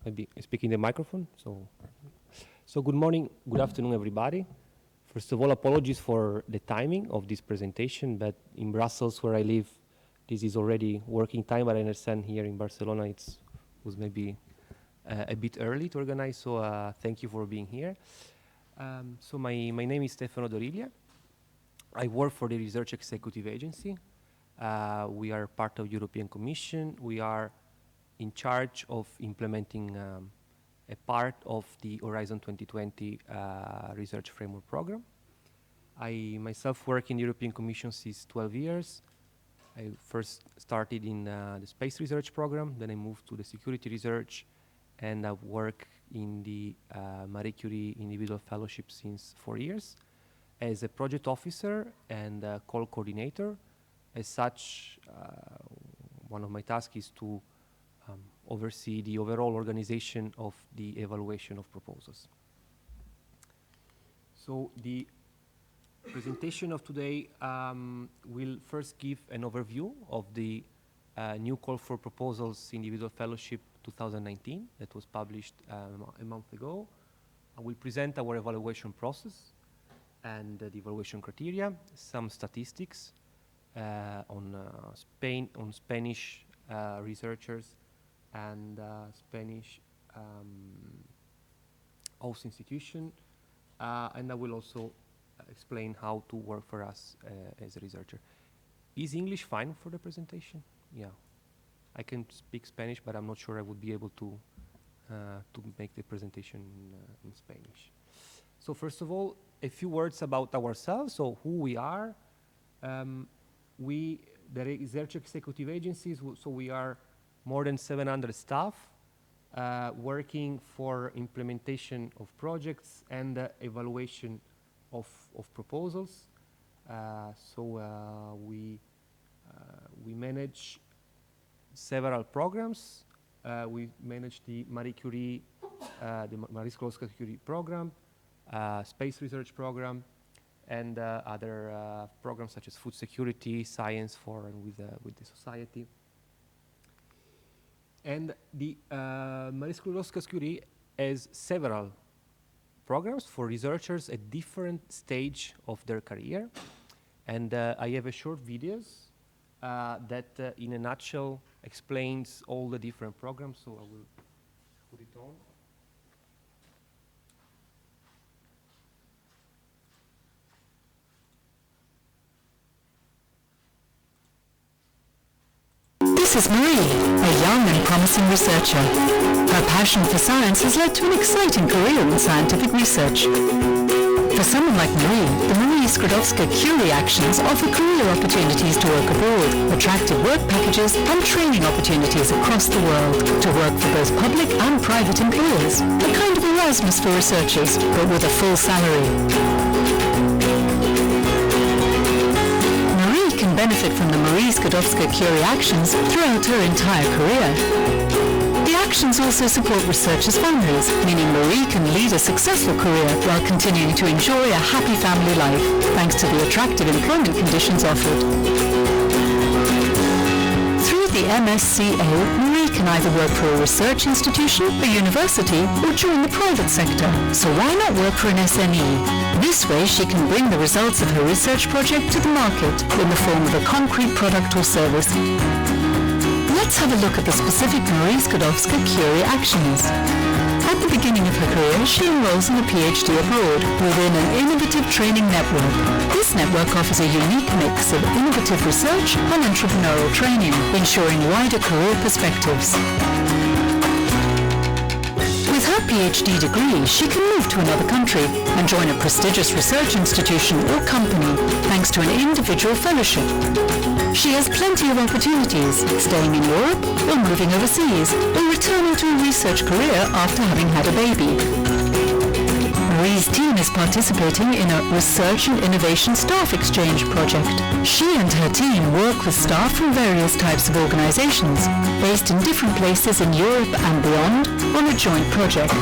Maybe speaking the microphone. So good morning, good afternoon, everybody. First of all, apologies for the timing of this presentation, but in Brussels, where I live, this is already working time, but I understand here in Barcelona it was maybe a bit early to organize, so thank you for being here. So my name is Stefano Dorilia. I work for the Research Executive Agency. We are part of European Commission. We are in charge of implementing a part of the Horizon 2020 research framework program. I myself work in the European Commission since 12 years. I first started in the space research program, then I moved to the security research, and I've worked in the Marie Curie individual fellowship since 4 years as a project officer and a call coordinator. As such, one of my tasks is to oversee the overall organization of the evaluation of proposals. So the presentation of today will first give an overview of the new call for proposals individual fellowship 2019 that was published a month ago. I will present our evaluation process and the evaluation criteria, some statistics on Spanish researchers and Spanish host institution, and I will also explain how to work for us as a researcher. Is English fine for the presentation? Yeah, I can speak Spanish, but I'm not sure I would be able to make the presentation in Spanish. So first of all, a few words about ourselves. So who we are. The Research Executive Agencies, so we are more than 700 staff working for implementation of projects and evaluation of proposals. We manage several programs. We manage the Marie Curie, the Marie Curie program, space research program, and other programs such as food security, science for and with the society. And the Marie Curie has several programs for researchers at different stage of their career. And I have a short videos that in a nutshell explains all the different programs, so I will put it on. This is Marie, a young and promising researcher. Her passion for science has led to an exciting career in scientific research. For someone like Marie, the Marie Skłodowska-Curie actions offer career opportunities to work abroad, attractive work packages, and training opportunities across the world to work for both public and private employers. A kind of Erasmus for researchers, but with a full salary. Can benefit from the Marie Skłodowska-Curie actions throughout her entire career. The actions also support researchers' families, meaning Marie can lead a successful career while continuing to enjoy a happy family life, thanks to the attractive employment conditions offered. Through the MSCA, Marie can either work for a research institution, a university, or join the private sector. So why not work for an SME? This way she can bring the results of her research project to the market in the form of a concrete product or service. Let's have a look at the specific Marie Skłodowska-Curie actions. At the beginning of her career, she enrolls in a PhD abroad within an innovative training network. This network offers a unique mix of innovative research and entrepreneurial training, ensuring wider career perspectives. With her PhD degree, she can move to another country and join a prestigious research institution or company, thanks to an individual fellowship. She has plenty of opportunities, staying in Europe, or moving overseas, or returning to a research career after having had a baby. Marie's team is participating in a Research and Innovation Staff Exchange project. She and her team work with staff from various types of organizations, based in different places in Europe and beyond, on a joint project.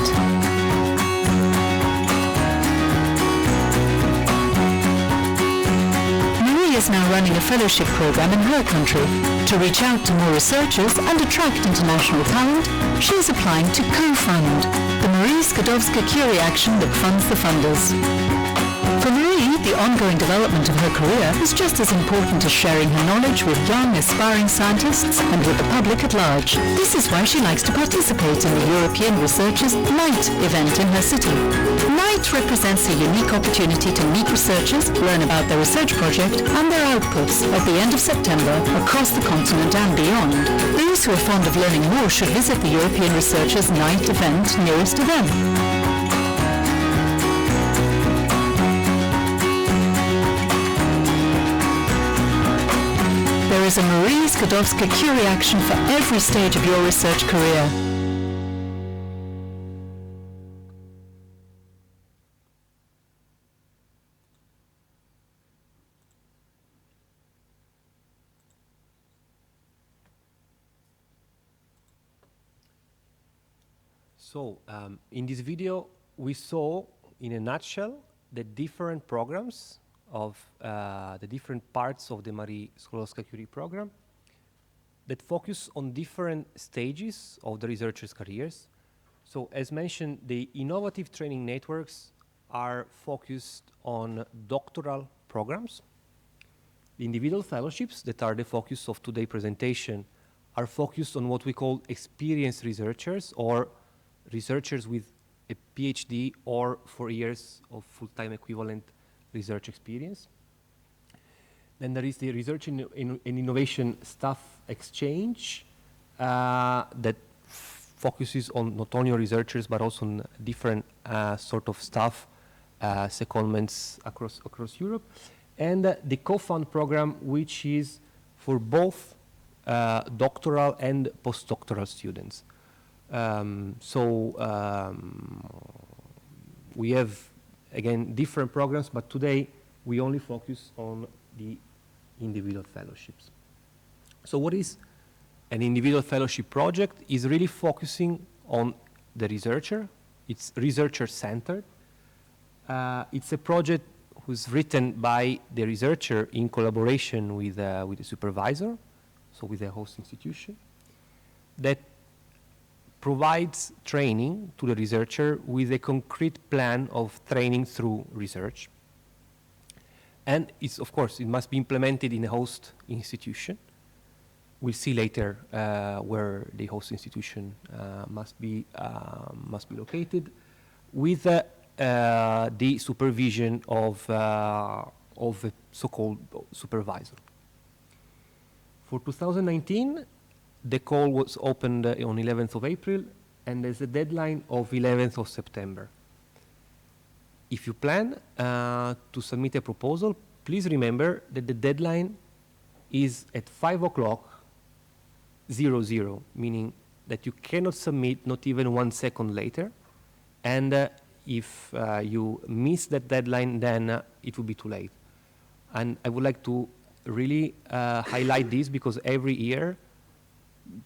Marie is now running a fellowship program in her country. To reach out to more researchers and attract international talent, she is applying to co-fund the Marie Skłodowska-Curie action that funds the funders. For Marie, the ongoing development of her career is just as important as sharing her knowledge with young, aspiring scientists and with the public at large. This is why she likes to participate in the European Researchers' Night event in her city. Night represents a unique opportunity to meet researchers, learn about their research project and their outputs at the end of September across the continent and beyond. Those who are fond of learning more should visit the European Researchers' Night event nearest to them. There is a Marie Skłodowska-Curie action for every stage of your research career. So, in this video, we saw, in a nutshell, the different programs of the different parts of the Marie Skłodowska-Curie program that focus on different stages of the researchers' careers. So, as mentioned, the innovative training networks are focused on doctoral programs. The individual fellowships that are the focus of today's presentation are focused on what we call experienced researchers, or researchers with a PhD or 4 years of full-time equivalent research experience. Then there is the research and innovation staff exchange that focuses on not only on researchers but also on different sort of staff secondments across Europe. And the co-fund program, which is for both doctoral and postdoctoral students. We have, again, different programs, but today we only focus on the individual fellowships. So what is an individual fellowship project? Is really focusing on the researcher. It's researcher-centered. It's a project who's written by the researcher in collaboration with the supervisor, so with the host institution, that provides training to the researcher with a concrete plan of training through research. And it's, of course, it must be implemented in a host institution. We'll see later where the host institution must be located, with the supervision of a so-called supervisor. For 2019, the call was opened on 11th of April, and there's a deadline of 11th of September. If you plan to submit a proposal, please remember that the deadline is at 5 o'clock, 00, meaning that you cannot submit not even 1 second later. And if you miss that deadline, then it will be too late. And I would like to really highlight this, because every year,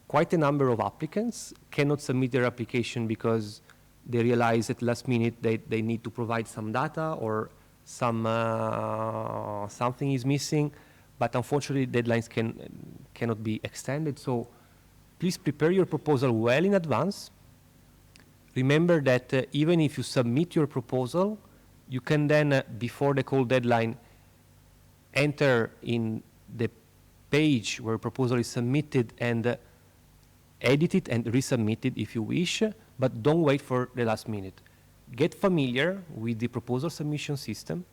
quite a number of applicants cannot submit their application because they realize at last minute they need to provide some data, or something is missing, but unfortunately deadlines cannot be extended. So please prepare your proposal well in advance. Remember that even if you submit your proposal, you can then, before the call deadline, enter in the page where a proposal is submitted and edit it and resubmit it if you wish, but don't wait for the last minute. Get familiar with the proposal submission system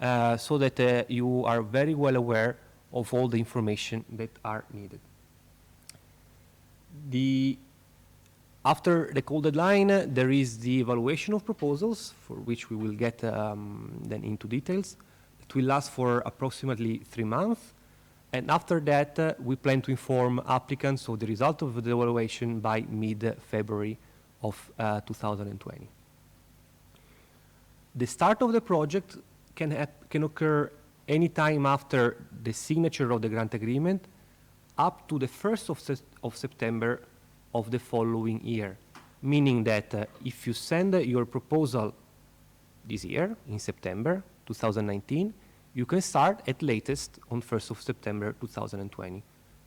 so that you are very well aware of all the information that are needed. After the call deadline, there is the evaluation of proposals, for which we will get then into details. It will last for approximately 3 months. And after that, we plan to inform applicants of the result of the evaluation by mid-February of 2020. The start of the project can occur any time after the signature of the grant agreement, up to the 1st of September of the following year, meaning that if you send your proposal this year, in September 2019, you can start at latest on 1st of September 2020.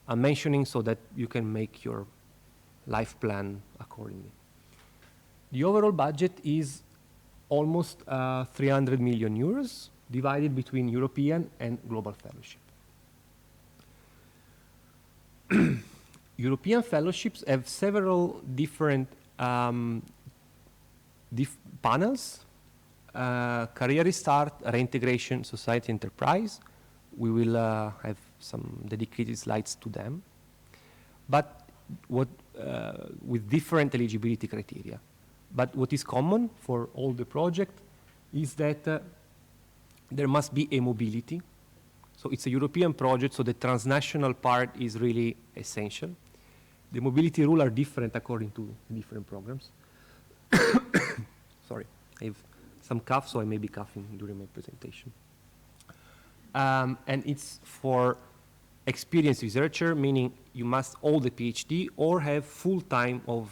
I'm mentioning so that you can make your life plan accordingly. The overall budget is almost 300 million euros divided between European and global fellowship. European fellowships have several different panels. Career Restart, Reintegration, Society Enterprise. We will have some dedicated slides to them. But with different eligibility criteria. But what is common for all the projects is that there must be a mobility. So it's a European project, so the transnational part is really essential. The mobility rules are different according to different programs. Sorry, I have some cough, so I may be coughing during my presentation. And it's for experienced researcher, meaning you must hold a PhD or have full time of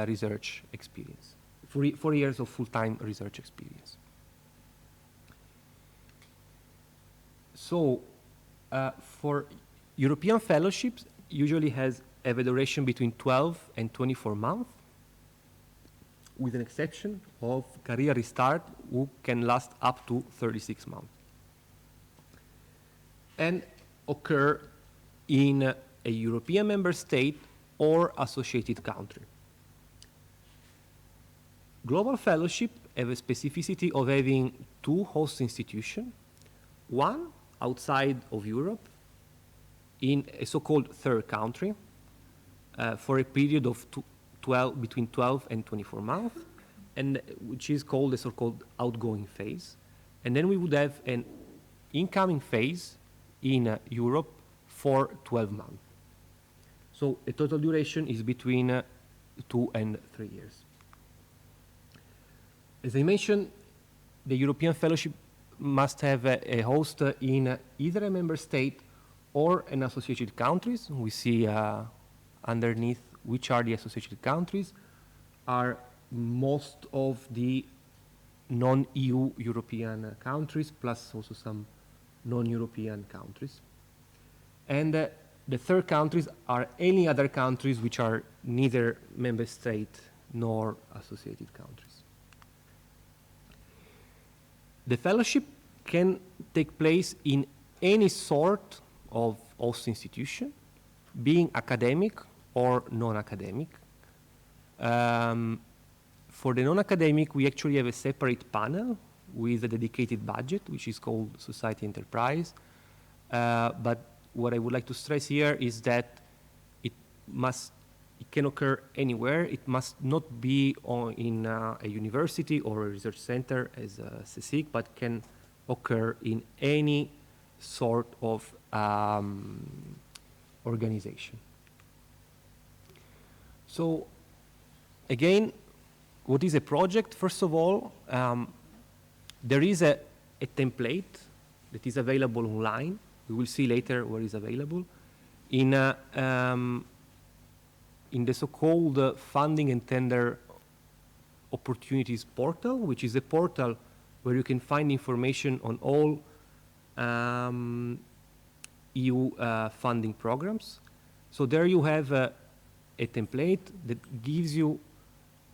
research experience, 4 years of full-time research experience. So for European fellowships, usually has a duration between 12 and 24 months, with an exception of Career Restart, who can last up to 36 months. And occur in a European member state or associated country. Global fellowship have a specificity of having 2 host institutions, one outside of Europe in a so-called third country for a period of between 12 and 24 months, and which is called the so-called outgoing phase. And then we would have an incoming phase in Europe for 12 months. So a total duration is between 2 and 3 years. As I mentioned, the European Fellowship must have a host in either a member state or an associated countries. We see underneath which are the associated countries, are most of the non-EU European countries, plus also some non-European countries. And the third countries are any other countries which are neither member state nor associated countries. The fellowship can take place in any sort of host institution, being academic or non-academic. For the non-academic, we actually have a separate panel with a dedicated budget, which is called Society Enterprise. But what I would like to stress here is that it can occur anywhere. It must not be in a university or a research center as a CSIC, but can occur in any sort of organization. So again, what is a project? First of all, there is a template that is available online. We will see later where it's available. In the so-called funding and tender opportunities portal, which is a portal where you can find information on all EU funding programs. So there you have a template that gives you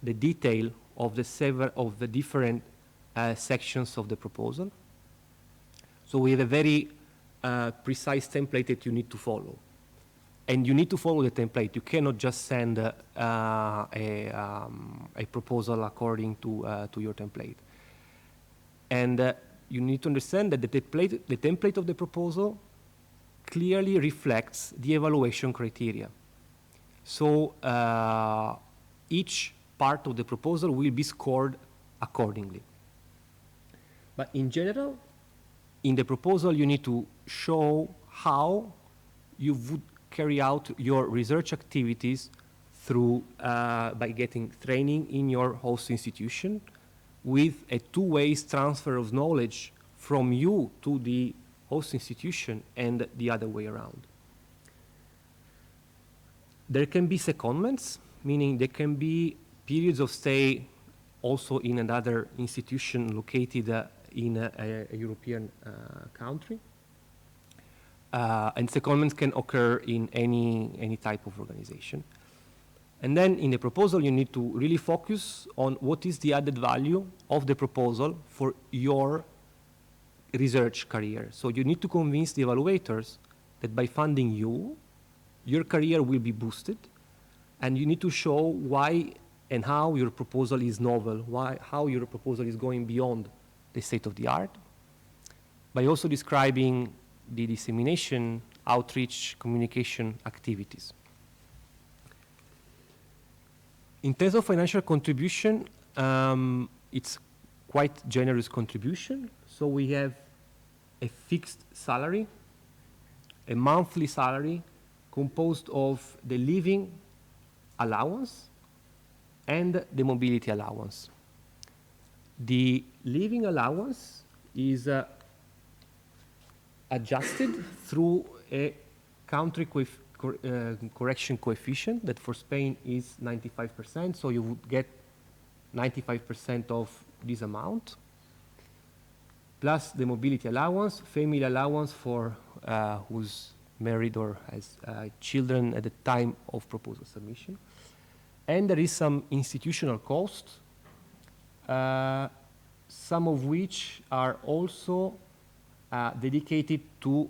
the detail of the different sections of the proposal. So we have a very precise template that you need to follow. And you need to follow the template. You cannot just send a proposal according to your template. And you need to understand that the template of the proposal clearly reflects the evaluation criteria. So each part of the proposal will be scored accordingly. But in general, in the proposal, you need to show how you would carry out your research activities through by getting training in your host institution with a two-way transfer of knowledge from you to the host institution and the other way around. There can be secondments, meaning there can be periods of stay also in another institution located in a European country. And secondments can occur in any type of organization. And then in the proposal, you need to really focus on what is the added value of the proposal for your research career. So you need to convince the evaluators that by funding you, your career will be boosted, and you need to show why and how your proposal is novel, how your proposal is going beyond the state of the art, by also describing the dissemination, outreach, communication activities. In terms of financial contribution, it's quite generous contribution. So we have a fixed salary, a monthly salary composed of the living allowance and the mobility allowance. The living allowance is adjusted through a country correction coefficient that for Spain is 95%, so you would get 95% of this amount, plus the mobility allowance, family allowance for who's married or has children at the time of proposal submission. And there is some institutional costs, some of which are also dedicated to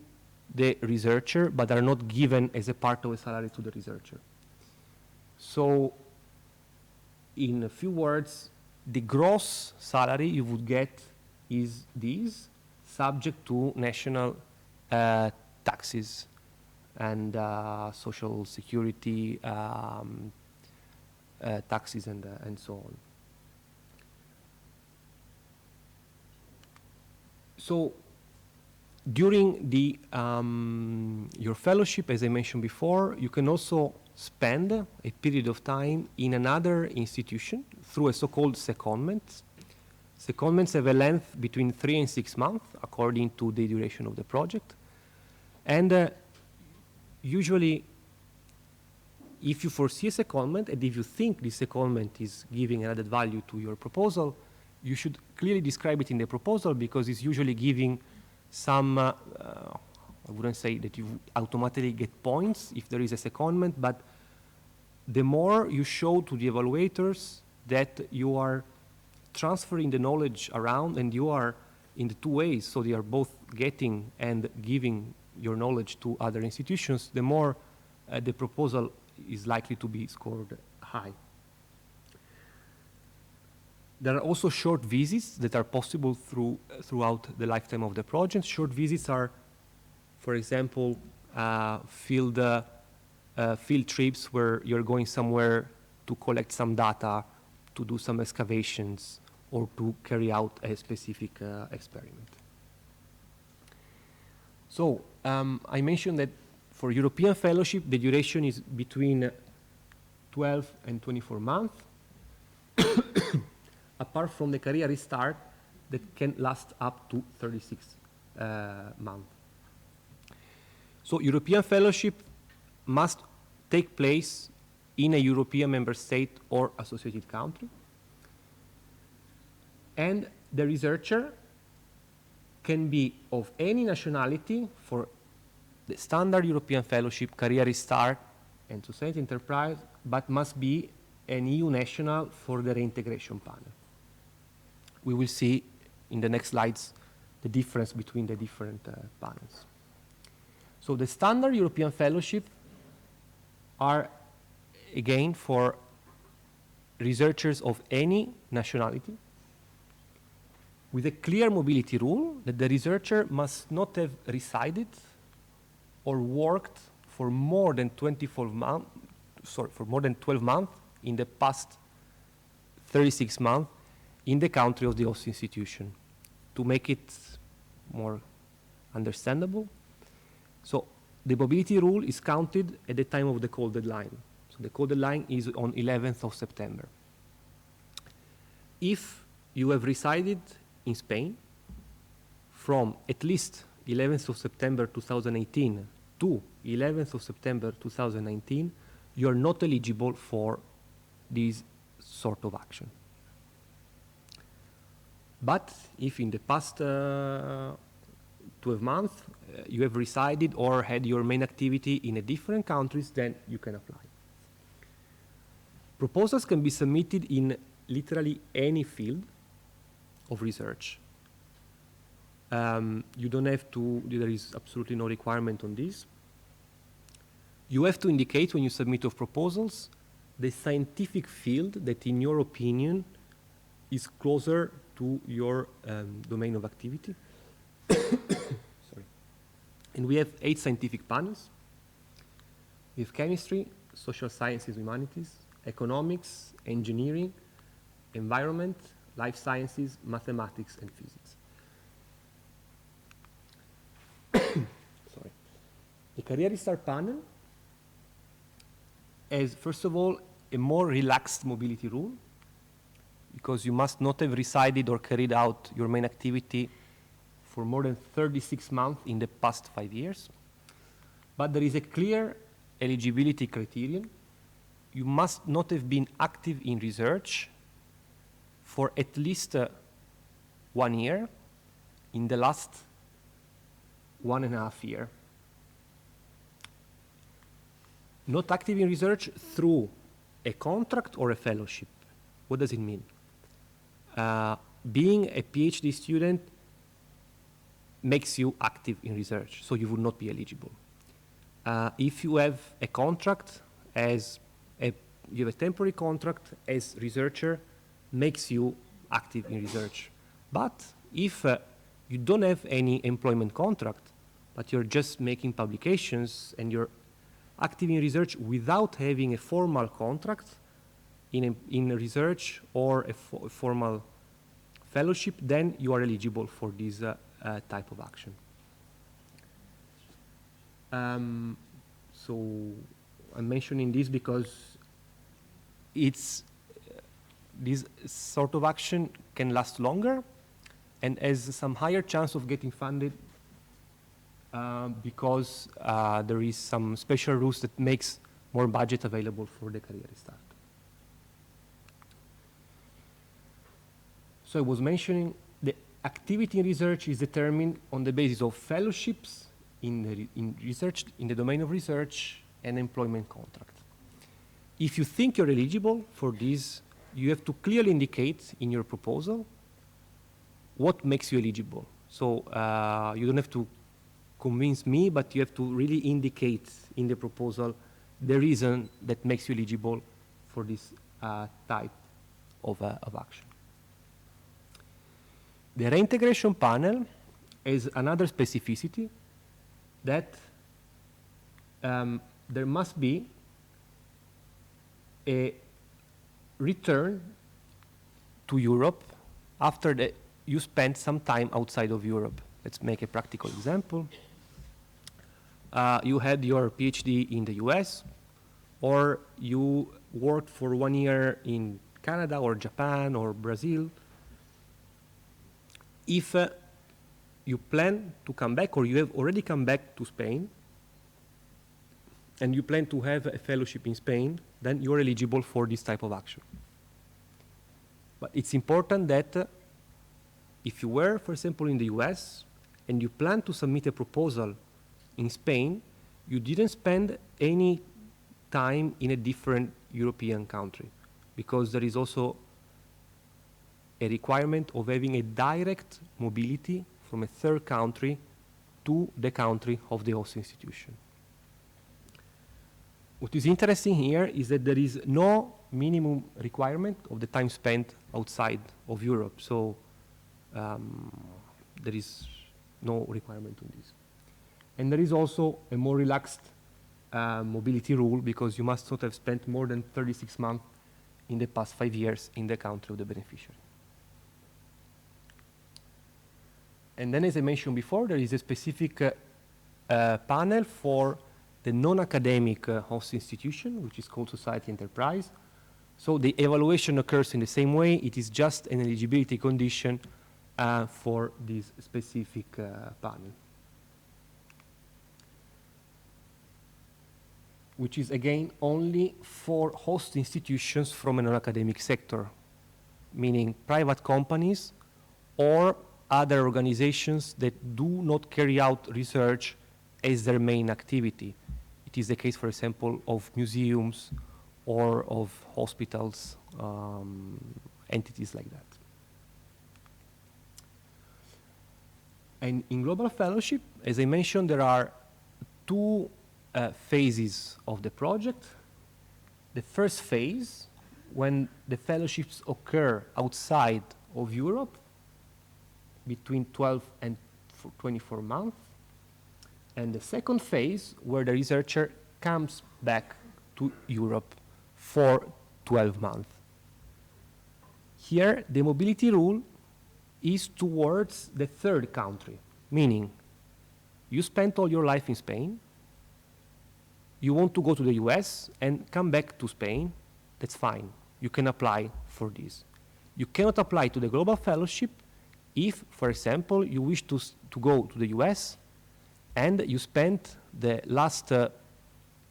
the researcher, but are not given as a part of a salary to the researcher. So, in a few words, the gross salary you would get is this, subject to national taxes and social security taxes and so on. So, during the your fellowship, as I mentioned before, you can also spend a period of time in another institution through a so-called secondment. Secondments have a length between 3 and 6 months, according to the duration of the project. And usually, if you foresee a secondment, and if you think this secondment is giving added value to your proposal, you should clearly describe it in the proposal, because it's usually giving some, I wouldn't say that you automatically get points if there is a secondment, but the more you show to the evaluators that you are transferring the knowledge around, and you are in the two ways, so they are both getting and giving your knowledge to other institutions, the more the proposal is likely to be scored high. There are also short visits that are possible throughout the lifetime of the project. Short visits are, for example, field trips where you're going somewhere to collect some data, to do some excavations, or to carry out a specific experiment. So I mentioned that for European fellowship, the duration is between 12 and 24 months. Apart from the career restart that can last up to 36 months. So European fellowship must take place in a European member state or associated country. And the researcher can be of any nationality for the standard European fellowship, career restart, and society enterprise, but must be an EU national for the reintegration panel. We will see in the next slides the difference between the different panels. So the standard European fellowship are, again, for researchers of any nationality, with a clear mobility rule that the researcher must not have resided or worked for more than 12 months in the past 36 months in the country of the host institution. To make it more understandable, so the mobility rule is counted at the time of the call deadline. So the call deadline is on 11th of September. If you have resided in Spain from at least 11th of September 2018 to 11th of September 2019, you are not eligible for this sort of action. But if in the past 12 months you have resided or had your main activity in a different countries, then you can apply. Proposals can be submitted in literally any field of research. You don't have to, there is absolutely no requirement on this. You have to indicate when you submit your proposals the scientific field that in your opinion is closer to your domain of activity. Sorry. And we have 8 scientific panels. We have chemistry, social sciences, humanities, economics, engineering, environment, life sciences, mathematics, and physics. Sorry. The Career Restart panel has, first of all, a more relaxed mobility rule, because you must not have resided or carried out your main activity for more than 36 months in the past 5 years. But there is a clear eligibility criterion. You must not have been active in research for at least 1 year in the last 1.5 years. Not active in research through a contract or a fellowship. What does it mean? Being a PhD student makes you active in research, so you would not be eligible. If you have a contract you have a temporary contract as researcher, makes you active in research. But if you don't have any employment contract, but you're just making publications and you're active in research without having a formal contract in research or a formal fellowship, then you are eligible for this type of action. So I'm mentioning this because this sort of action can last longer and has some higher chance of getting funded because there is some special rules that makes more budget available for the Career Restart. So I was mentioning the activity in research is determined on the basis of fellowships in research, in the domain of research, and employment contract. If you think you're eligible for this, you have to clearly indicate in your proposal what makes you eligible. So you don't have to convince me, but you have to really indicate in the proposal the reason that makes you eligible for this type of action. The reintegration panel is another specificity that there must be a return to Europe after you spent some time outside of Europe. Let's make a practical example. You had your PhD in the US, or you worked for 1 year in Canada or Japan or Brazil. If you plan to come back, or you have already come back to Spain, and you plan to have a fellowship in Spain, then you're eligible for this type of action. But it's important that if you were, for example, in the US, and you plan to submit a proposal in Spain, you didn't spend any time in a different European country, because there is also a requirement of having a direct mobility from a third country to the country of the host institution. What is interesting here is that there is no minimum requirement of the time spent outside of Europe. So there is no requirement on this. And there is also a more relaxed mobility rule, because you must not have spent more than 36 months in the past 5 years in the country of the beneficiary. And then, as I mentioned before, there is a specific panel for the non-academic host institution, which is called Society Enterprise. So the evaluation occurs in the same way. It is just an eligibility condition for this specific panel, which is, again, only for host institutions from a non-academic sector, meaning private companies or other organizations that do not carry out research as their main activity. It is the case, for example, of museums or of hospitals, entities like that. And in global fellowship, as I mentioned, there are two phases of the project. The first phase, when the fellowships occur outside of Europe, between 12 and 24 months. And the second phase, where the researcher comes back to Europe for 12 months. Here, the mobility rule is towards the third country, meaning you spent all your life in Spain, you want to go to the US and come back to Spain, that's fine. You can apply for this. You cannot apply to the Global Fellowship if, for example, you wish to go to the US and you spent the last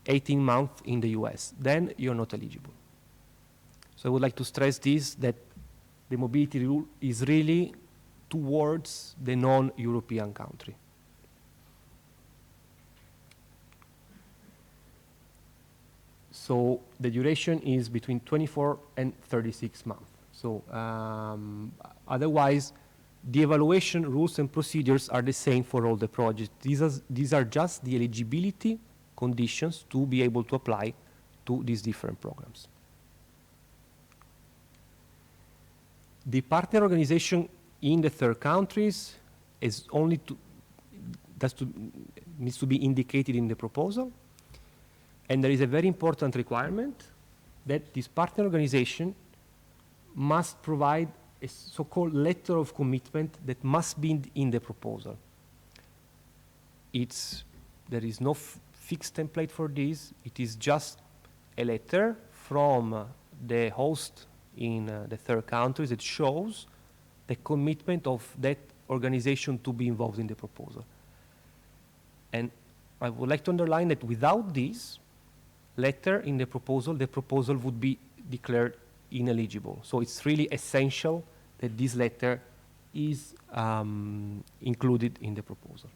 18 months in the US, then you're not eligible. So I would like to stress this, that the mobility rule is really towards the non-European country. So the duration is between 24 and 36 months. So otherwise, the evaluation rules and procedures are the same for all the projects. These are just the eligibility conditions to be able to apply to these different programs. The partner organization in the third countries is only needs to be indicated in the proposal. And there is a very important requirement that this partner organization must provide a so-called letter of commitment that must be in the proposal. There is no fixed template for this. It is just a letter from the host in the third countries that shows the commitment of that organization to be involved in the proposal. And I would like to underline that without this letter in the proposal would be declared ineligible. So it's really essential that this letter is included in the proposal.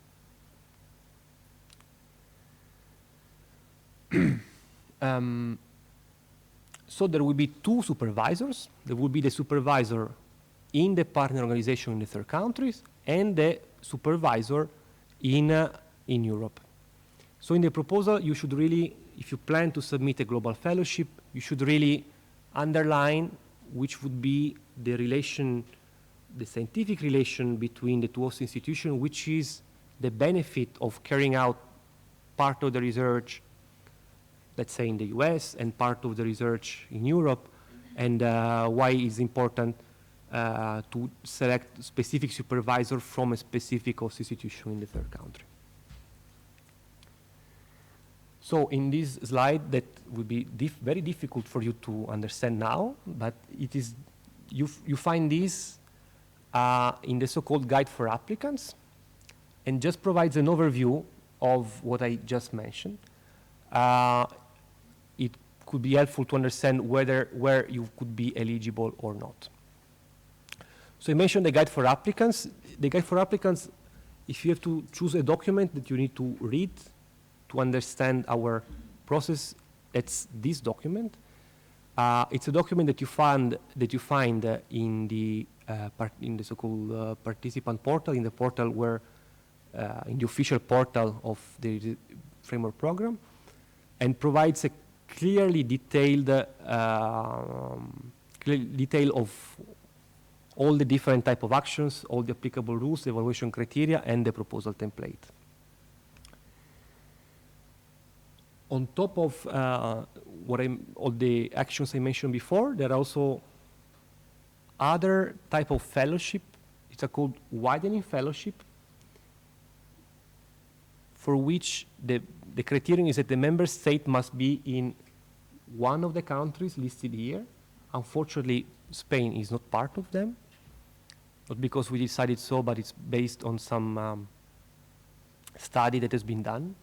So there will be two supervisors. There will be the supervisor in the partner organization in the third countries and the supervisor in Europe. So in the proposal, you should really, if you plan to submit a global fellowship, you should really underline which would be the relation, the scientific relation between the two host institutions, which is the benefit of carrying out part of the research, let's say in the US, and part of the research in Europe, and why it's important to select specific supervisor from a specific host institution in the third country. So in this slide, that would be very difficult for you to understand now, but it is, you find this in the so-called guide for applicants, and just provides an overview of what I just mentioned. It could be helpful to understand where you could be eligible or not. So I mentioned the guide for applicants. The guide for applicants, if you have to choose a document that you need to read to understand our process, it's this document. It's a document that you find in the so-called participant portal, in the portal where in the official portal of the framework program, and provides a clearly detailed detail of all the different type of actions, all the applicable rules, the evaluation criteria, and the proposal template. On top of all the actions I mentioned before, there are also other type of fellowship. It's called widening fellowship, for which the criterion is that the member state must be in one of the countries listed here. Unfortunately, Spain is not part of them, not because we decided so, but it's based on some study that has been done.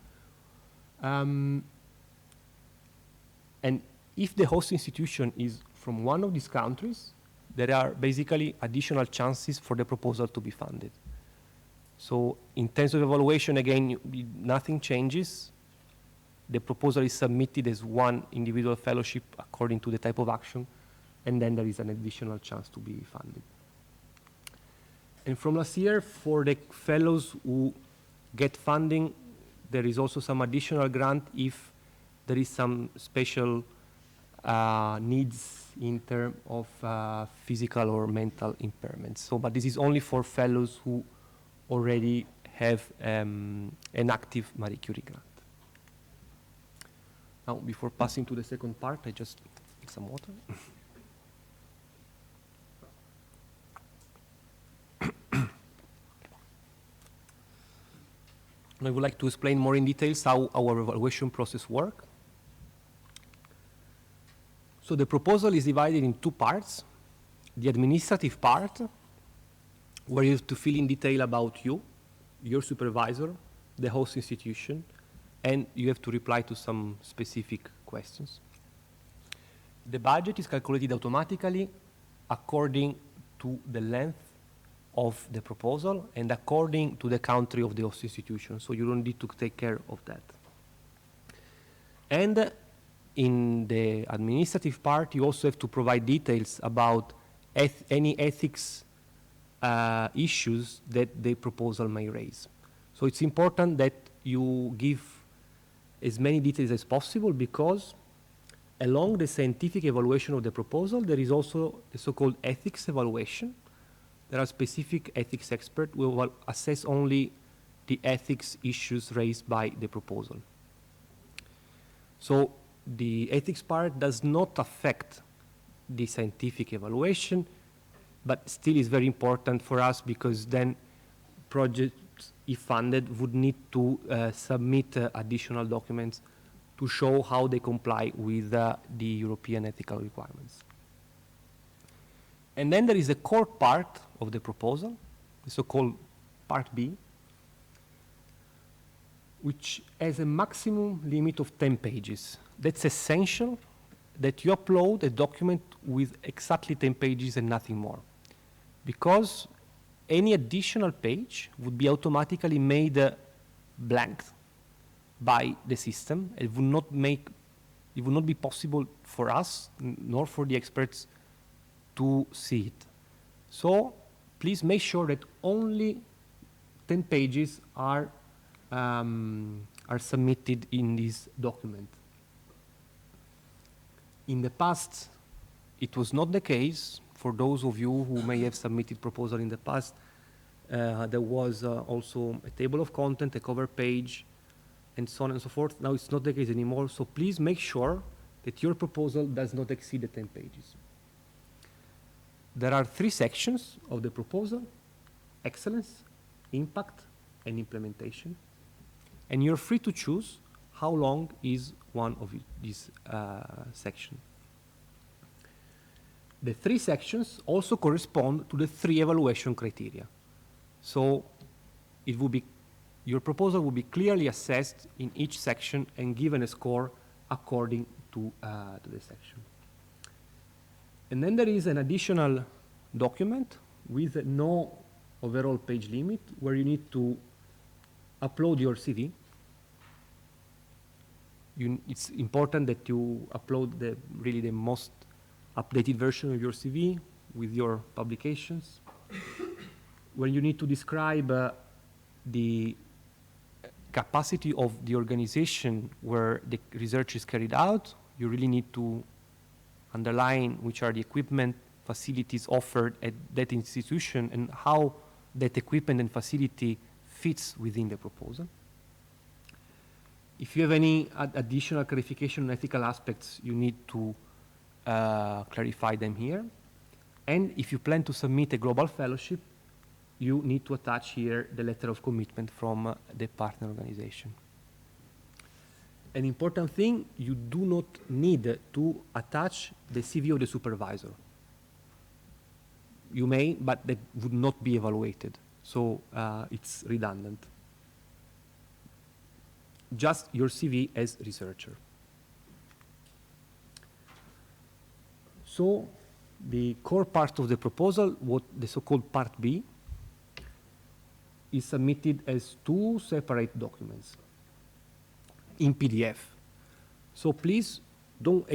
And if the host institution is from one of these countries, there are basically additional chances for the proposal to be funded. So in terms of evaluation, again, nothing changes. The proposal is submitted as one individual fellowship according to the type of action, and then there is an additional chance to be funded. And from last year, for the fellows who get funding, there is also some additional grant if there is some special needs in terms of physical or mental impairments. So, but this is only for fellows who already have an active Marie Curie grant. Now, before passing to the second part, I just take some water. I would like to explain more in details how our evaluation process works. So the proposal is divided in two parts. The administrative part, where you have to fill in detail about you, your supervisor, the host institution, and you have to reply to some specific questions. The budget is calculated automatically according to the length of the proposal and according to the country of the host institution, so you don't need to take care of that. And in the administrative part, you also have to provide details about any ethics issues that the proposal may raise. So it's important that you give as many details as possible, because along the scientific evaluation of the proposal, there is also the so-called ethics evaluation. There are specific ethics experts who will assess only the ethics issues raised by the proposal. So the ethics part does not affect the scientific evaluation, but still is very important for us, because then projects, if funded, would need to submit additional documents to show how they comply with the European ethical requirements. And then there is the core part of the proposal, the so-called Part B, which has a maximum limit of 10 pages. That's essential that you upload a document with exactly 10 pages and nothing more, because any additional page would be automatically made blank by the system. It would not be possible for us nor for the experts to see it. So please make sure that only 10 pages are submitted in this document. In the past, it was not the case. For those of you who may have submitted proposal in the past, there was also a table of content, a cover page, and so on and so forth. Now it's not the case anymore, so please make sure that your proposal does not exceed the 10 pages. There are 3 sections of the proposal: excellence, impact, and implementation. And you're free to choose how long is one of these sections. The 3 sections also correspond to the 3 evaluation criteria. So it will be, your proposal will be clearly assessed in each section and given a score according to the section. And then there is an additional document with no overall page limit, where you need to upload your CV. It's important that you upload the most updated version of your CV with your publications. When you need to describe the capacity of the organization where the research is carried out, you really need to underline which are the equipment, facilities offered at that institution, and how that equipment and facility fits within the proposal. If you have any additional clarification on ethical aspects, you need to clarify them here. And if you plan to submit a global fellowship, you need to attach here the letter of commitment from the partner organization. An important thing, you do not need to attach the CV of the supervisor. You may, but that would not be evaluated. So it's redundant. Just your CV as researcher. So the core part of the proposal, what the so-called Part B, is submitted as 2 separate documents in PDF. So please, don't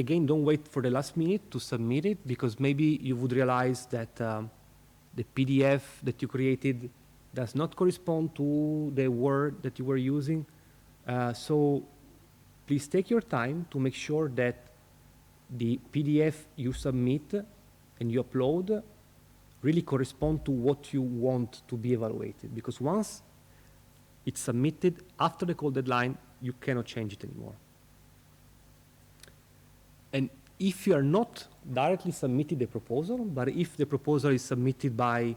wait for the last minute to submit it, because maybe you would realize that the PDF that you created does not correspond to the word that you were using. So please take your time to make sure that the PDF you submit and you upload really correspond to what you want to be evaluated. Because once it's submitted after the call deadline, you cannot change it anymore. And if you are not directly submitting the proposal, but if the proposal is submitted by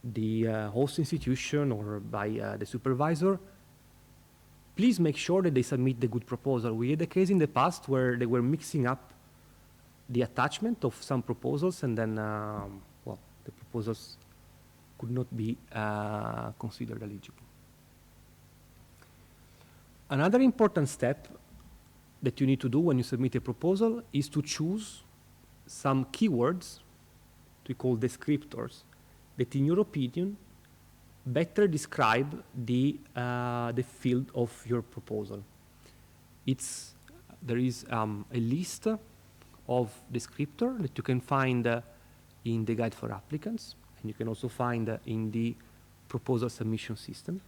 the host institution or by the supervisor, please make sure that they submit the good proposal. We had a case in the past where they were mixing up the attachment of some proposals, and then, well, the proposals could not be considered eligible. Another important step that you need to do when you submit a proposal is to choose some keywords, we call descriptors, that in your opinion better describe the field of your proposal. There is a list of descriptors that you can find in the guide for applicants, and you can also find in the proposal submission system.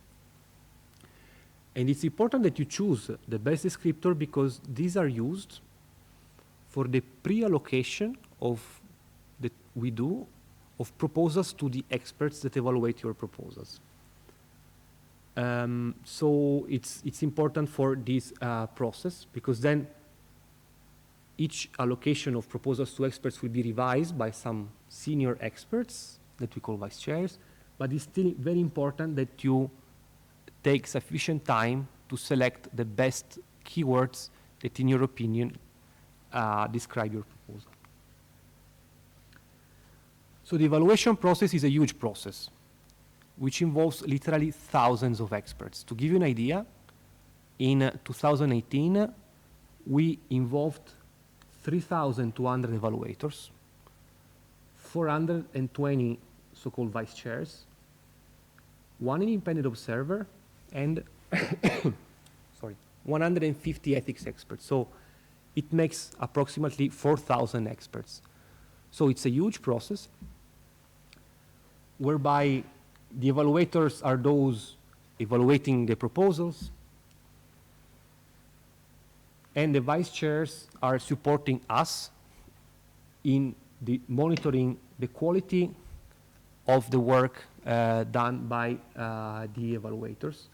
And it's important that you choose the best descriptor, because these are used for the pre-allocation that we do of proposals to the experts that evaluate your proposals. So it's important for this process, because then each allocation of proposals to experts will be revised by some senior experts that we call vice chairs, but it's still very important that you take sufficient time to select the best keywords that, in your opinion, describe your proposal. So the evaluation process is a huge process, which involves literally thousands of experts. To give you an idea, in 2018, we involved 3,200 evaluators, 420 so-called vice chairs, 1 independent observer, and 150 ethics experts. So it makes approximately 4,000 experts. So it's a huge process, whereby the evaluators are those evaluating the proposals, and the vice chairs are supporting us in the monitoring the quality of the work done by the evaluators.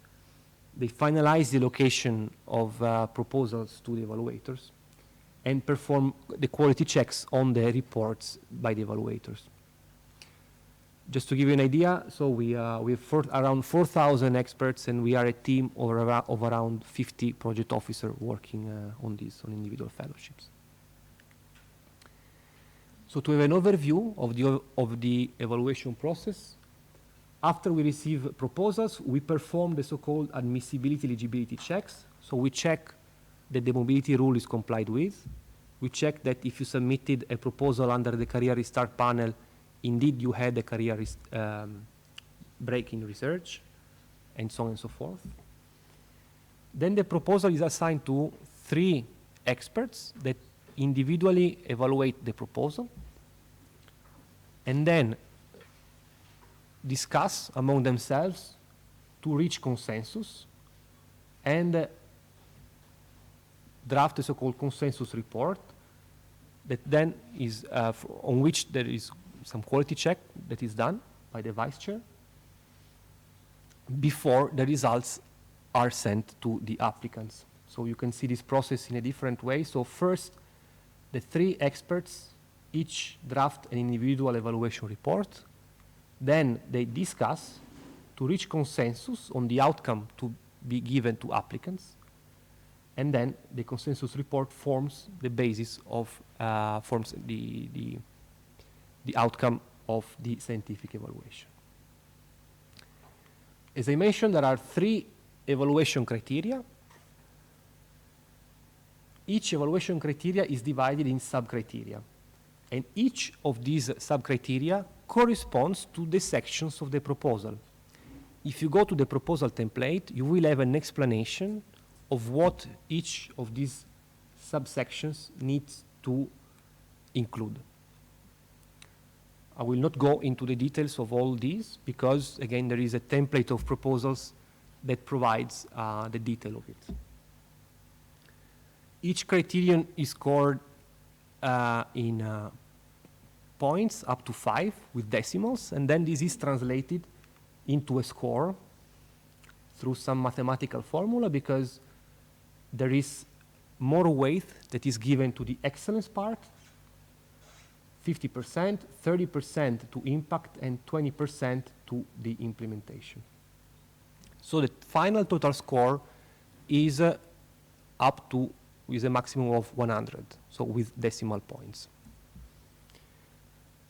They finalize the allocation of proposals to the evaluators and perform the quality checks on the reports by the evaluators. Just to give you an idea, so we have around 4,000 experts, and we are a team of around 50 project officers working on individual fellowships. So to have an overview of the evaluation process, after we receive proposals, we perform the so-called admissibility eligibility checks. So we check that the mobility rule is complied with. We check that if you submitted a proposal under the career restart panel, indeed you had a career break in research, and so on and so forth. Then the proposal is assigned to 3 experts that individually evaluate the proposal, and then discuss among themselves to reach consensus, and draft a so-called consensus report that then is on which there is some quality check that is done by the vice chair before the results are sent to the applicants. So you can see this process in a different way. So first, the 3 experts each draft an individual evaluation report. Then they discuss to reach consensus on the outcome to be given to applicants. And then the consensus report forms the basis of, forms the outcome of the scientific evaluation. As I mentioned, there are 3 evaluation criteria. Each evaluation criteria is divided in sub-criteria. And each of these sub-criteria corresponds to the sections of the proposal. If you go to the proposal template, you will have an explanation of what each of these subsections needs to include. I will not go into the details of all these because, again, there is a template of proposals that provides the detail of it. Each criterion is scored in points up to 5 with decimals, and then this is translated into a score through some mathematical formula because there is more weight that is given to the excellence part, 50%, 30% to impact, and 20% to the implementation. So the final total score is up to with a maximum of 100, so with decimal points.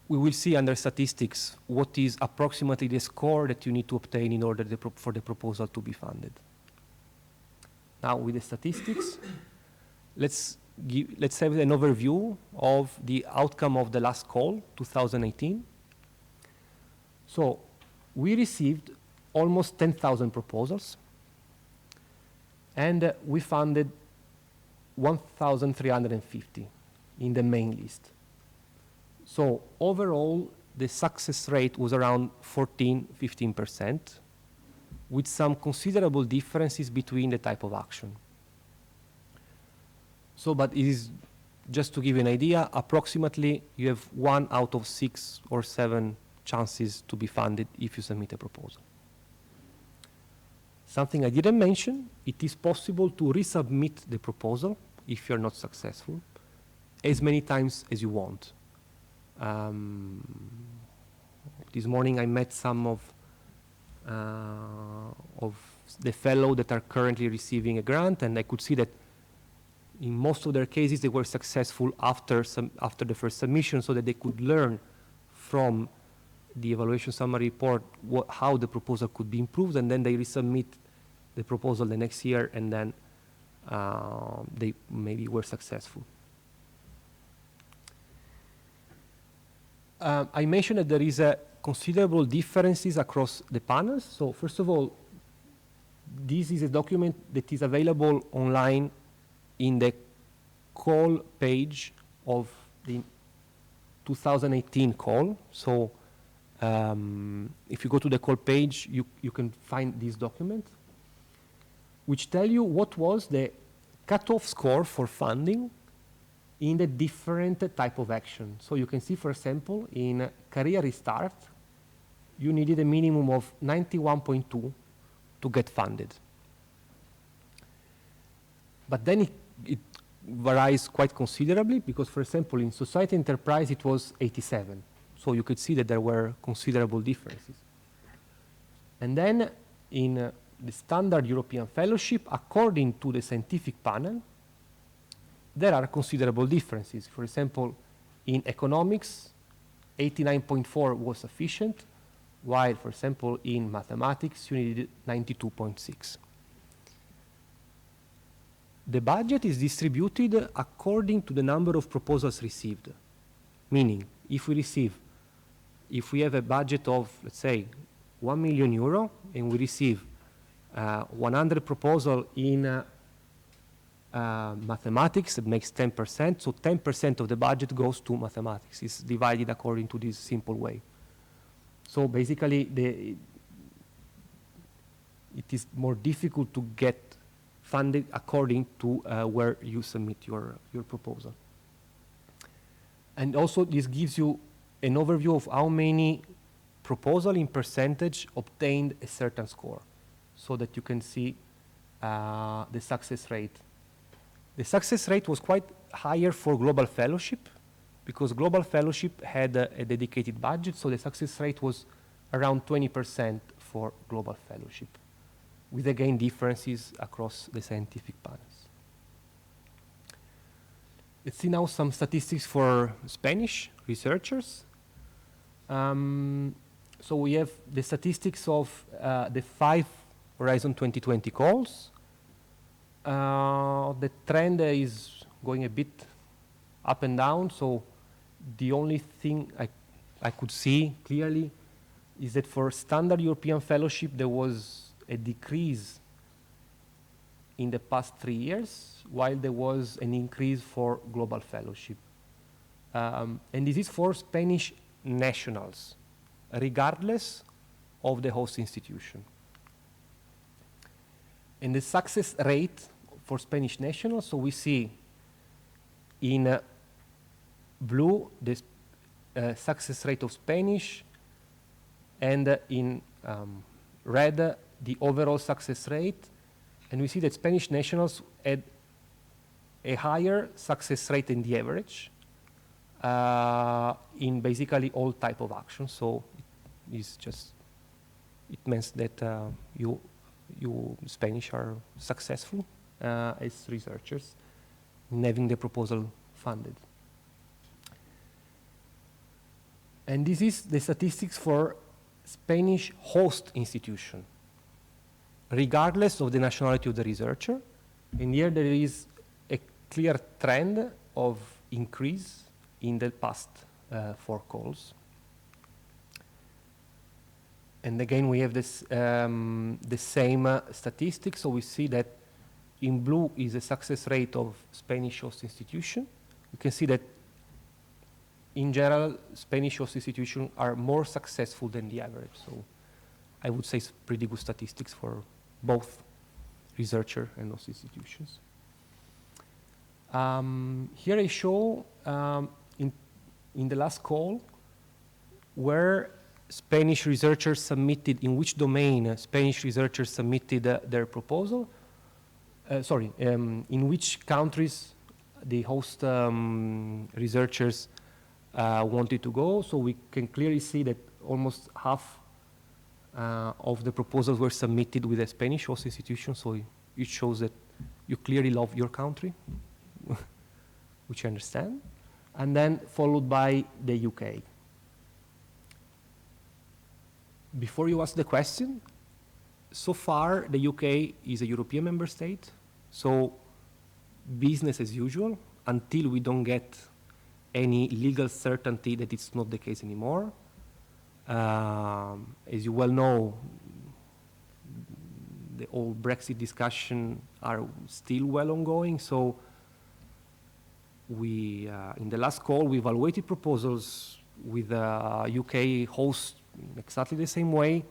We will see under statistics what is approximately the score that you need to obtain in order for the proposal to be funded. Now with the statistics, let's have an overview of the outcome of the last call, 2018. So we received almost 10,000 proposals, and we funded 1,350 in the main list. So overall, the success rate was around 14–15%, with some considerable differences between the type of action. So, but it is, just to give you an idea, approximately you have 1 out of 6 or 7 chances to be funded if you submit a proposal. Something I didn't mention, it is possible to resubmit the proposal if you're not successful as many times as you want. This morning I met some of the fellows that are currently receiving a grant, and I could see that in most of their cases they were successful after the first submission, so that they could learn from the evaluation summary report how the proposal could be improved, and then they resubmit the proposal the next year, and then they maybe were successful. I mentioned that there is considerable differences across the panels. So first of all, this is a document that is available online in the call page of the 2018 call. So if you go to the call page, you can find this document, which tell you what was the cutoff score for funding in the different type of action. So you can see, for example, in career restart, you needed a minimum of 91.2 to get funded. But then it varies quite considerably because, for example, in society enterprise, it was 87. So you could see that there were considerable differences. And then in the standard European fellowship, according to the scientific panel, there are considerable differences. For example, in economics, 89.4 was sufficient, while, for example, in mathematics, you needed 92.6. The budget is distributed according to the number of proposals received. Meaning, if we have a budget of, let's say, 1 million euro, and we receive 100 proposals in mathematics, it makes 10%, so 10% of the budget goes to mathematics. It's divided according to this simple way. So basically, it is more difficult to get funded according to where you submit your proposal. And also, this gives you an overview of how many proposals in percentage obtained a certain score, so that you can see the success rate. The success rate was quite higher for global fellowship because global fellowship had a dedicated budget, so the success rate was around 20% for global fellowship, with again differences across the scientific panels. Let's see now some statistics for Spanish researchers. So we have the statistics of the 5 Horizon 2020 calls. The trend is going a bit up and down, so the only thing I could see clearly is that for standard European fellowship, there was a decrease in the past 3 years, while there was an increase for global fellowship. And this is for Spanish nationals, regardless of the host institution. And the success rate for Spanish nationals, so we see in blue the success rate of Spanish, and in red the overall success rate. And we see that Spanish nationals had a higher success rate than the average in basically all type of actions. So it means that you Spanish are successful as researchers in having the proposal funded. And this is the statistics for Spanish host institution, regardless of the nationality of the researcher. And here there is a clear trend of increase in the past 4 calls. And again, we have this, the same statistics. So we see that in blue is the success rate of Spanish host institution. You can see that in general, Spanish host institutions are more successful than the average. So I would say it's pretty good statistics for both researcher and host institutions. Here I show in the last call where Spanish researchers submitted, in which domain Spanish researchers submitted their proposal. In which countries the host researchers wanted to go. So we can clearly see that almost half of the proposals were submitted with a Spanish host institution. So it shows that you clearly love your country, which I understand. And then followed by the UK. Before you ask the question, so far the UK is a European member state, so business as usual until we don't get any legal certainty that it's not the case anymore. As you well know, the whole Brexit discussion are still well ongoing, so we, in the last call, we evaluated proposals with UK host in exactly the same way.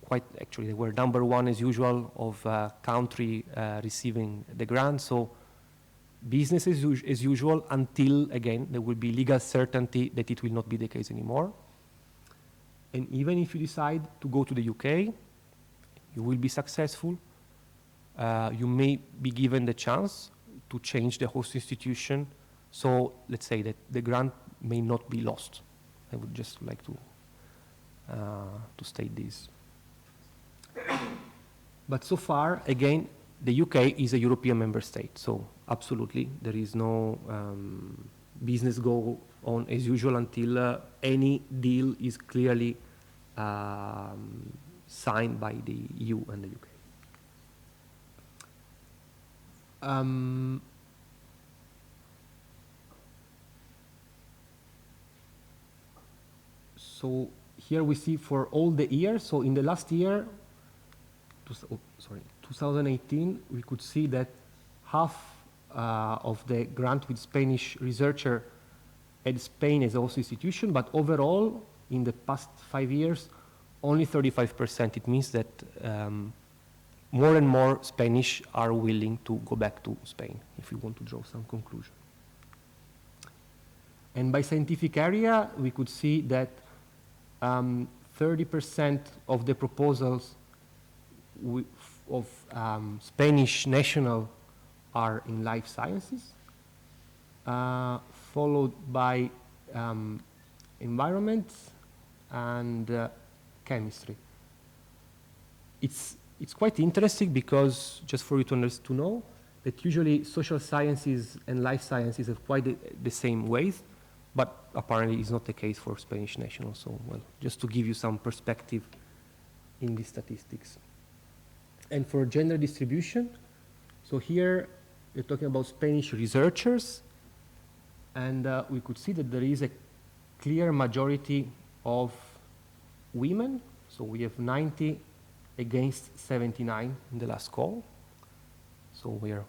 Quite actually, they were number 1 as usual of country receiving the grant. So business as usual until, again, there will be legal certainty that it will not be the case anymore. And even if you decide to go to the UK, you will be successful. You may be given the chance to change the host institution. So let's say that the grant may not be lost. I would just like to state this. But so far, again, the UK is a European member state, so absolutely there is no business go on as usual until any deal is clearly signed by the EU and the UK. So here we see for all the years, so in the last year, 2018, we could see that half of the grant with Spanish researcher had Spain as a host institution, but overall, in the past 5 years, only 35%. It means that more and more Spanish are willing to go back to Spain, if we want to draw some conclusion. And by scientific area, we could see that 30% of the proposals of Spanish national are in life sciences, followed by environment and chemistry. It's quite interesting because, just for you to know, that usually social sciences and life sciences have quite the same weight, but apparently it's not the case for Spanish nationals. So, well, just to give you some perspective in these statistics. And for gender distribution, so here you're talking about Spanish researchers. And we could see that there is a clear majority of women. So we have 90 against 79 in the last call. So we're,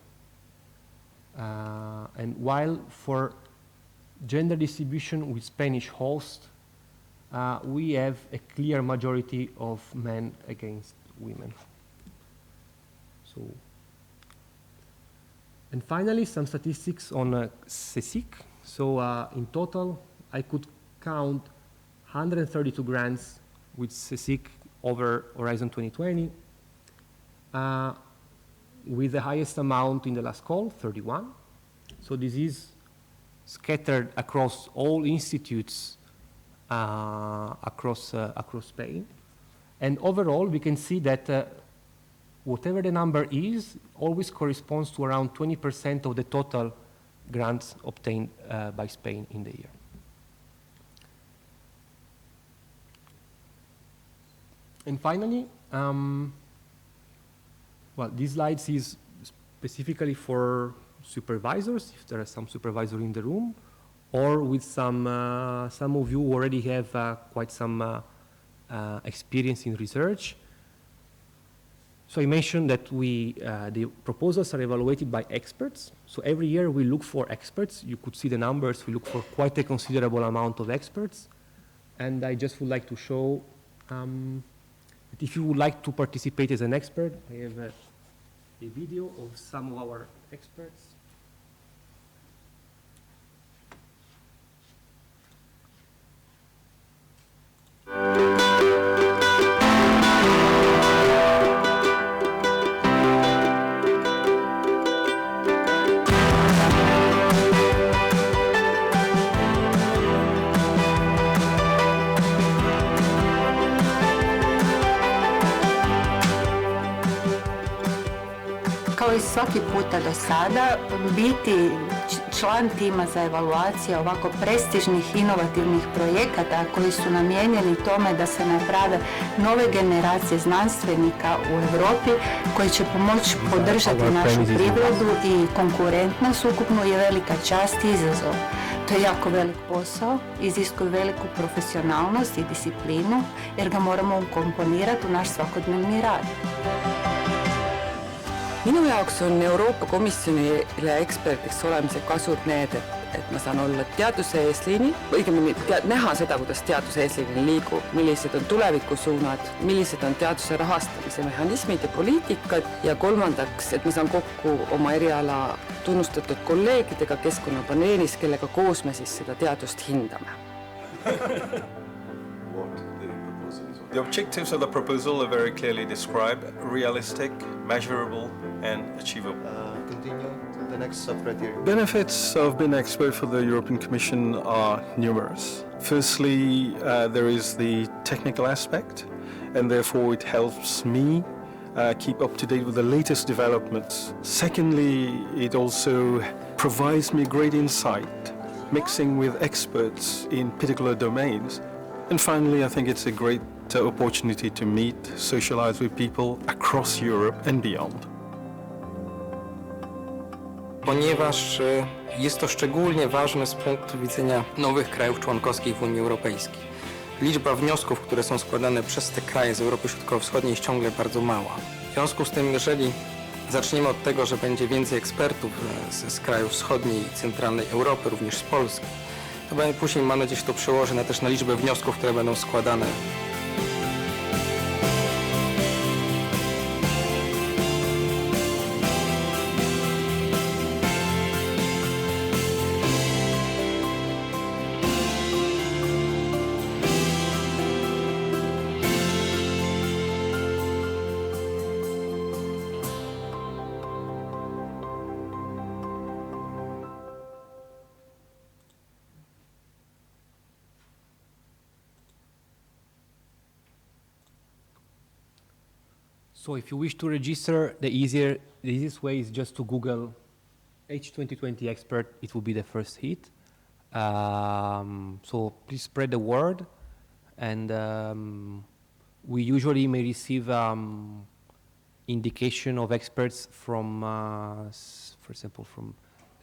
and while for gender distribution with Spanish host, we have a clear majority of men against women. So, and finally, some statistics on CSIC. So in total, I could count 132 grants with CSIC over Horizon 2020, with the highest amount in the last call, 31. So this is scattered across all institutes across Spain. And overall, we can see that whatever the number is, always corresponds to around 20% of the total grants obtained by Spain in the year. And finally, well, this slide is specifically for supervisors, if there are some supervisors in the room, or with some of you already have quite some experience in research. So I mentioned that the proposals are evaluated by experts. So every year we look for experts. You could see the numbers. We look for quite a considerable amount of experts. And I just would like to show that if you would like to participate as an expert, I have a video of some of our experts. Kao i svaki puta do sada, biti član tima za evaluacije ovako prestižnih inovativnih projekata koji su namijenjeni tome da se naprave nove generacije znanstvenika u Europi koji će pomoći podržati našu privredu i konkurentnost ukupno je velika čast i izazov. To je jako velik posao, iziskuje veliku profesionalnost i disciplinu jer ga moramo ukomponirati u naš svakodnevni rad. Minu jaoks on Euroopa Komisjonile eksperdiks olemise kasud need, et ma saan olla teaduse eesliini, õigemini näha seda, kuidas teaduse eesliini liigub, millised on tulevikusuunad, millised on teaduse rahastamise mehhanismid ja poliitikad ja kolmandaks, et ma saan kokku oma eriala tunnustatud kolleegidega keskkonnapaneelis, kellega koos me siis seda teadust hindame. The objectives of the proposal are very clearly described, realistic, measurable, and achievable. Continue to the next sub-criteria. Benefits of being an expert for the European Commission are numerous. Firstly, there is the technical aspect, and therefore it helps me keep up to date with the latest developments. Secondly, it also provides me great insight, mixing with experts in particular domains. And finally, I think it's a great opportunity to meet, socialize with people across Europe and beyond. Ponieważ jest to szczególnie ważne z punktu widzenia nowych krajów członkowskich w Unii Europejskiej. Liczba wniosków, które są składane przez te kraje z Europy Środkowo-Wschodniej jest ciągle bardzo mała. W związku z tym, jeżeli zaczniemy od tego, że będzie więcej ekspertów z krajów wschodniej i centralnej Europy, również z Polski, to później, mam nadzieję, że to przełoży też na liczbę wniosków, które będą składane. So if you wish to register, the easiest way is just to Google H2020 expert. It will be the first hit. So please spread the word. And we usually may receive indication of experts from, for example, from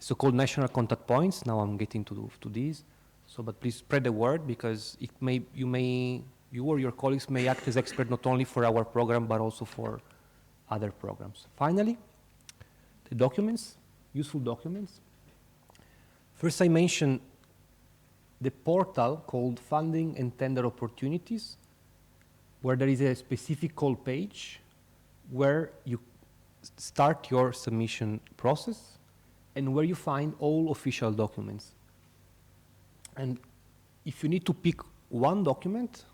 so-called national contact points. Now I'm getting to these. So, but please spread the word, because you or your colleagues may act as expert not only for our program, but also for other programs. Finally, the documents, useful documents. First, I mentioned the portal called Funding and Tender Opportunities, where there is a specific call page where you start your submission process and where you find all official documents. And if you need to pick one document,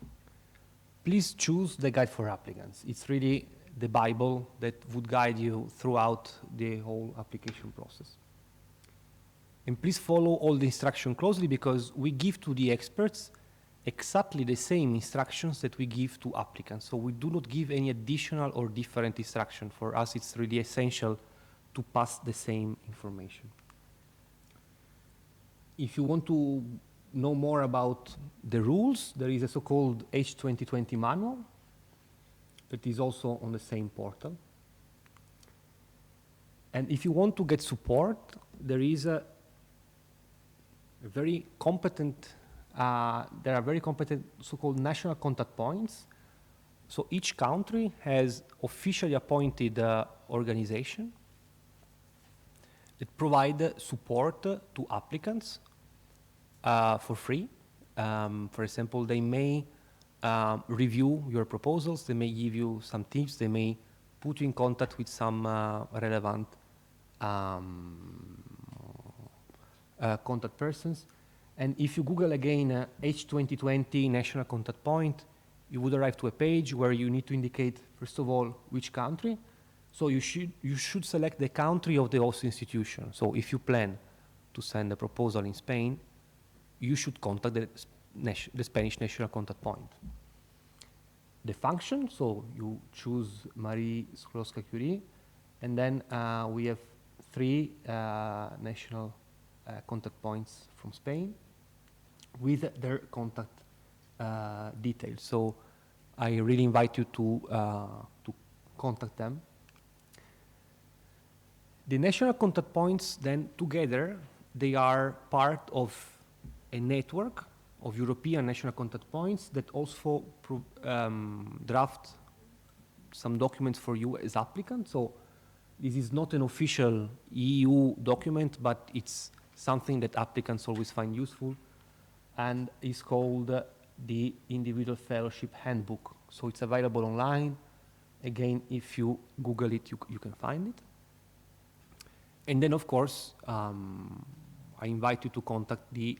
please choose the Guide for Applicants. It's really the Bible that would guide you throughout the whole application process. And please follow all the instructions closely, because we give to the experts exactly the same instructions that we give to applicants. So we do not give any additional or different instruction. For us, it's really essential to pass the same information. If you want to know more about the rules, there is a so-called H2020 manual that is also on the same portal. And if you want to get support, there is a very competent, there are very competent so-called national contact points. So each country has officially appointed organization that provide support to applicants for free. For example, they may review your proposals, they may give you some tips, they may put you in contact with some relevant contact persons. And if you Google again H2020 National Contact Point, you would arrive to a page where you need to indicate, first of all, which country. So you should select the country of the host institution. So if you plan to send a proposal in Spain, you should contact the Spanish National Contact Point. The function, so you choose Marie Sklodowska-Curie, and then we have 3 national contact points from Spain with their contact details. So I really invite you to contact them. The national contact points then together, they are part of a network of European national contact points that also draft some documents for you as applicant. So this is not an official EU document, but it's something that applicants always find useful, and is called the Individual Fellowship Handbook. So it's available online. Again, if you Google it, you can find it. And then, of course, I invite you to contact the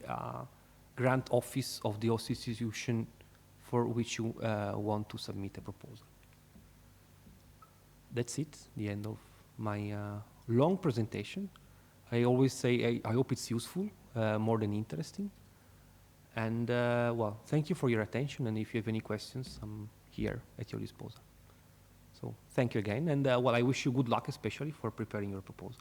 grant office of the host institution for which you want to submit a proposal. That's it, the end of my long presentation. I always say I hope it's useful, more than interesting. And well, thank you for your attention, and if you have any questions, I'm here at your disposal. So thank you again, and well, I wish you good luck, especially for preparing your proposal.